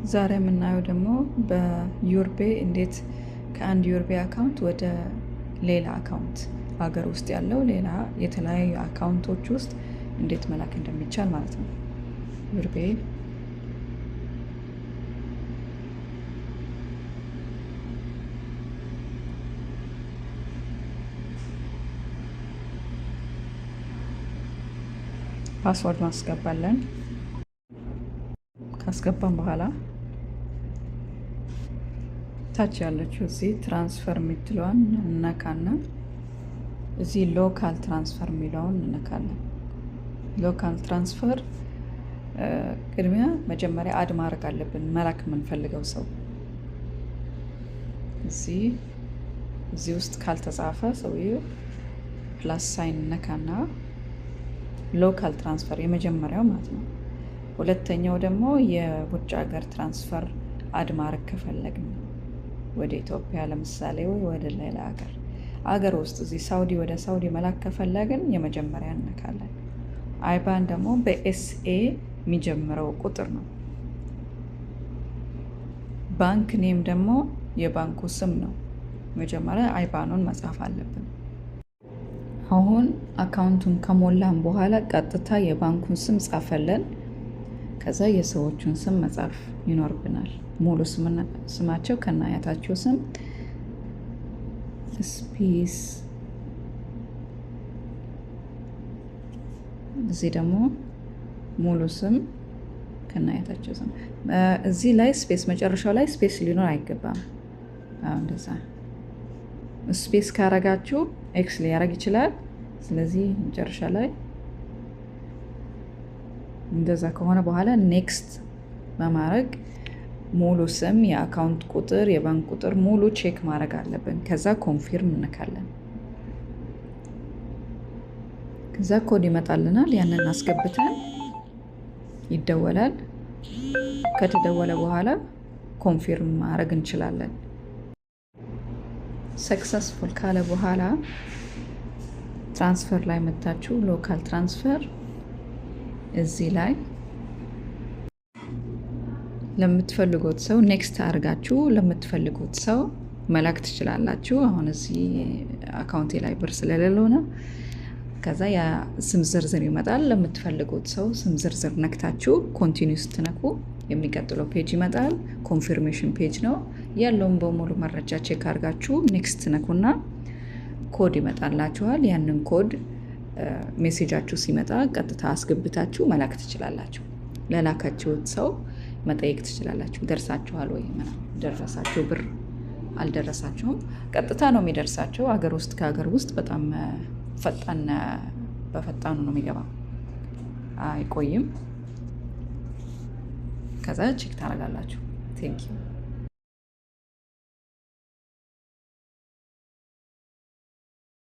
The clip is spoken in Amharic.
ዛሬ የምናየው ደግሞ በዩርቤ እንዴት ከአንድ ዩርቤ አካውንት ወደ ሌላ አካውንት ሀገር ውስጥ ያለው ሌላ የተለያዩ አካውንቶች ውስጥ እንዴት መላክ እንደሚቻል ማለት ነው። ዩርቤ ፓስወርድ ማስገባለን። ካስገባን በኋላ ታች ያለችው እዚህ ትራንስፈር የምትለዋን እነካና እዚህ ሎካል ትራንስፈር የሚለውን እነካለን። ሎካል ትራንስፈር ቅድሚያ መጀመሪያ አድ ማድረግ አለብን መላክ የምንፈልገው ሰው እዚህ ውስጥ ካልተጻፈ ሰውዬው ፕላስ ሳይን እነካና ሎካል ትራንስፈር የመጀመሪያው ማለት ነው። ሁለተኛው ደግሞ የውጭ ሀገር ትራንስፈር አድ ማድረግ ከፈለግን ወደ ኢትዮጵያ ለምሳሌ ወይ ወደ ሌላ ሀገር ውስጥ እዚህ ሳውዲ ወደ ሳውዲ መላክ ከፈለግን የመጀመሪያ እነካለን። አይባን ደግሞ በኤስኤ የሚጀምረው ቁጥር ነው። ባንክ ኔም ደግሞ የባንኩ ስም ነው። መጀመሪያ አይባኑን መጻፍ አለብን። አሁን አካውንቱን ከሞላን በኋላ ቀጥታ የባንኩን ስም ጻፈለን። ከዛ የሰዎቹን ስም መጻፍ ይኖርብናል። ሙሉ ስማቸው ከናያታቸው ስም ስፔስ፣ እዚህ ደግሞ ሙሉ ስም ከናያታቸው ስም። እዚህ ላይ ስፔስ መጨረሻው ላይ ስፔስ ሊኖር አይገባም። እንደዛ ስፔስ ካረጋችሁ ኤክስ ሊያረግ ይችላል። ስለዚህ መጨረሻ ላይ እንደዛ ከሆነ በኋላ ኔክስት በማድረግ ሙሉ ስም፣ የአካውንት ቁጥር፣ የባንክ ቁጥር ሙሉ ቼክ ማድረግ አለብን። ከዛ ኮንፊርም እንካለን። ከዛ ኮድ ይመጣልናል። ያንን አስገብተን ይደወላል። ከተደወለ በኋላ ኮንፊርም ማድረግ እንችላለን። ሰክሰስፉል ካለ በኋላ ትራንስፈር ላይ መታችሁ ሎካል ትራንስፈር እዚህ ላይ ለምትፈልጉት ሰው ኔክስት አድርጋችሁ ለምትፈልጉት ሰው መላክ ትችላላችሁ። አሁን እዚህ አካውንቴ ላይ ብር ስለሌለው ነው። ከዛ ያ ስም ዝርዝር ይመጣል። ለምትፈልጉት ሰው ስም ዝርዝር ነክታችሁ ኮንቲኒው ስትነኩ የሚቀጥለው ፔጅ ይመጣል። ኮንፊርሜሽን ፔጅ ነው። ያለውን በሙሉ መረጃ ቼክ አድርጋችሁ ኔክስት ነኩና ኮድ ይመጣላችኋል። ያንን ኮድ ሜሴጃችሁ ሲመጣ ቀጥታ አስገብታችሁ መላክ ትችላላችሁ። ለላካችሁት ሰው መጠየቅ ትችላላችሁ። ደርሳችኋል ወይ? ደረሳችሁ? ብር አልደረሳችሁም? ቀጥታ ነው የሚደርሳቸው። ሀገር ውስጥ ከሀገር ውስጥ በጣም በፈጣኑ ነው የሚገባው፣ አይቆይም። ከዛ ቼክ ታደርጋላችሁ። ቴንኪው